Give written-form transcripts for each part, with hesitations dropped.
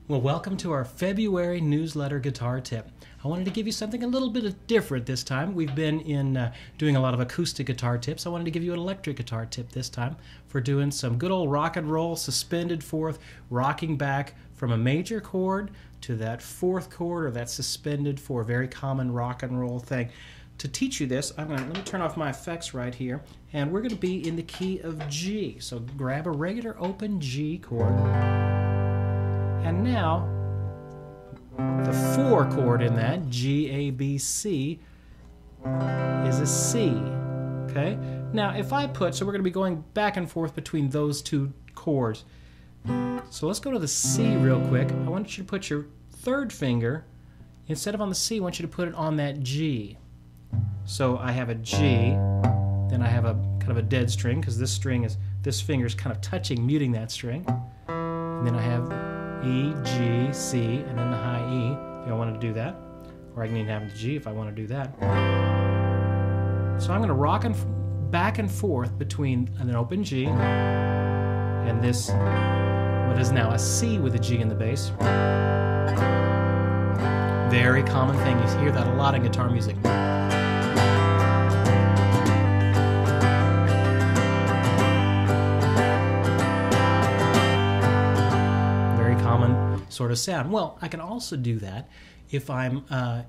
Well, welcome to our February newsletter guitar tip. I wanted to give you something a little bit different this time. We've been doing a lot of acoustic guitar tips. I wanted to give you an electric guitar tip this time for doing some good old rock and roll, suspended fourth, rocking back from a major chord to that fourth chord or that suspended for a very common rock and roll thing. To teach you this, let me turn off my effects right here, and we're going to be in the key of G. So grab a regular open G chord. And now, the 4 chord in that, G, A, B, C, is a C. Okay? Now, if I so we're going to be going back and forth between those two chords. So let's go to the C real quick. I want you to put your third finger, instead of on the C, I want you to put it on that G. So I have a G, then I have a kind of a dead string, because this finger is kind of touching, muting that string. And then I have E, G, C, and then the high E, if I want to do that. Or I can even have the G if I want to do that. So I'm going to rock back and forth between an open G and this, what is now a C with a G in the bass. Very common thing. You hear that a lot in guitar music. Sort of sound. Well, I can also do that if I'm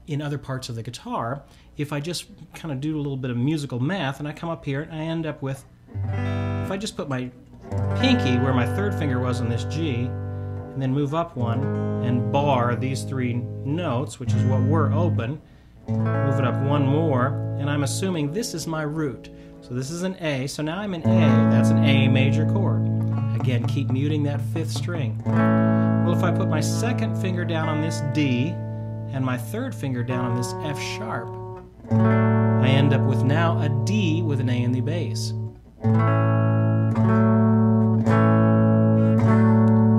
in other parts of the guitar. If I just kind of do a little bit of musical math and I come up here and I end up with, if I just put my pinky where my third finger was on this G and then move up one and bar these 3 notes, which is what we're open, move it up one more, and I'm assuming this is my root. So this is an A, so now I'm in A, that's an A major chord. Again, keep muting that 5th string. Well, if I put my second finger down on this D and my third finger down on this F sharp, I end up with now a D with an A in the bass.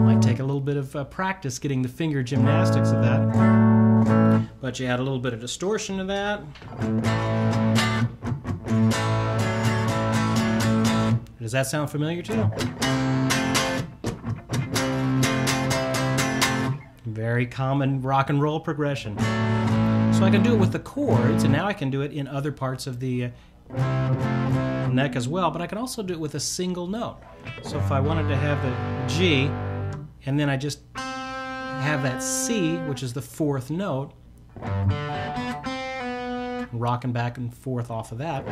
Might take a little bit of practice getting the finger gymnastics of that, but you add a little bit of distortion to that. Does that sound familiar to you? Very common rock and roll progression. So I can do it with the chords, and now I can do it in other parts of the neck as well, but I can also do it with a single note. So if I wanted to have the G, and then I just have that C, which is the 4th note, rocking back and forth off of that,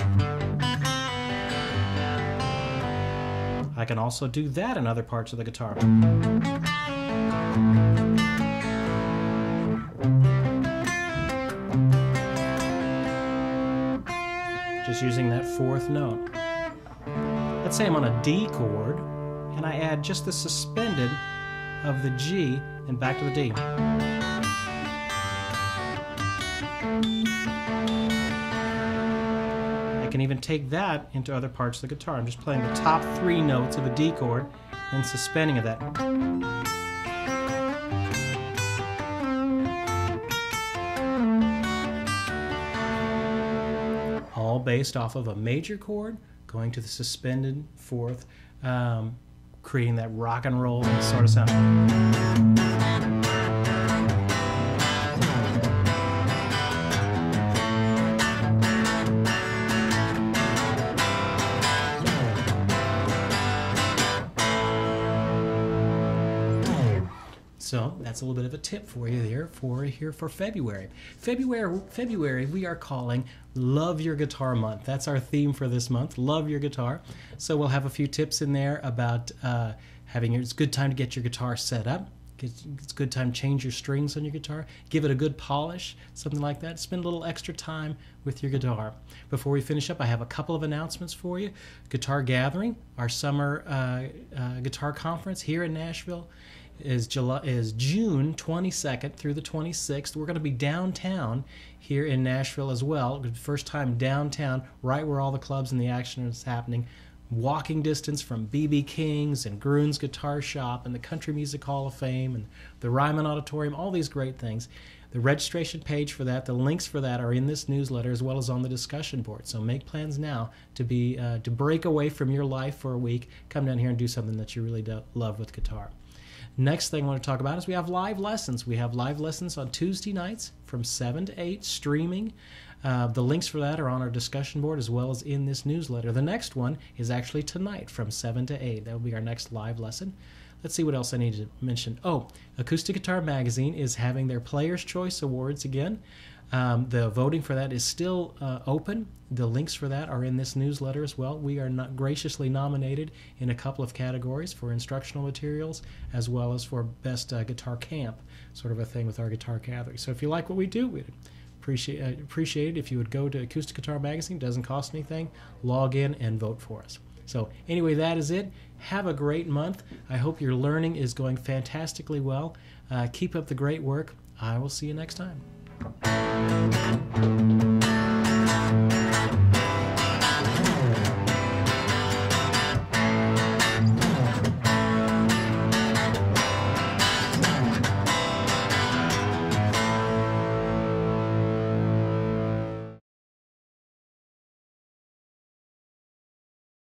I can also do that in other parts of the guitar. Just using that 4th note. Let's say I'm on a D chord and I add just the suspended of the G and back to the D. I can even take that into other parts of the guitar. I'm just playing the top 3 notes of a D chord and suspending of that. All based off of a major chord, going to the suspended 4th, creating that rock and roll sort of sound. So that's a little bit of a tip for you here for February. February we are calling Love Your Guitar Month. That's our theme for this month, Love Your Guitar. So we'll have a few tips in there about it's a good time to get your guitar set up. It's a good time to change your strings on your guitar. Give it a good polish, something like that. Spend a little extra time with your guitar. Before we finish up, I have a couple of announcements for you. Guitar Gathering, our summer guitar conference here in Nashville, is June 22nd through the 26th. We're going to be downtown here in Nashville as well. First time downtown, right where all the clubs and the action is happening. Walking distance from B.B. King's and Gruhn's Guitar Shop and the Country Music Hall of Fame and the Ryman Auditorium, all these great things. The registration page for that, the links for that are in this newsletter as well as on the discussion board. So make plans now to break away from your life for a week, come down here and do something that you really love with guitar. Next thing I want to talk about is we have live lessons. We have live lessons on Tuesday nights from 7 to 8, streaming. The links for that are on our discussion board as well as in this newsletter. The next one is actually tonight from 7 to 8. That will be our next live lesson. Let's see what else I need to mention. Oh, Acoustic Guitar Magazine is having their Player's Choice Awards again. The voting for that is still open. The links for that are in this newsletter as well. We are not graciously nominated in a couple of categories for instructional materials as well as for best guitar camp, sort of a thing with our guitar gathering. So if you like what we do, we'd appreciate it if you would go to Acoustic Guitar Magazine. It doesn't cost anything. Log in and vote for us. So anyway, that is it. Have a great month. I hope your learning is going fantastically well. Keep up the great work. I will see you next time.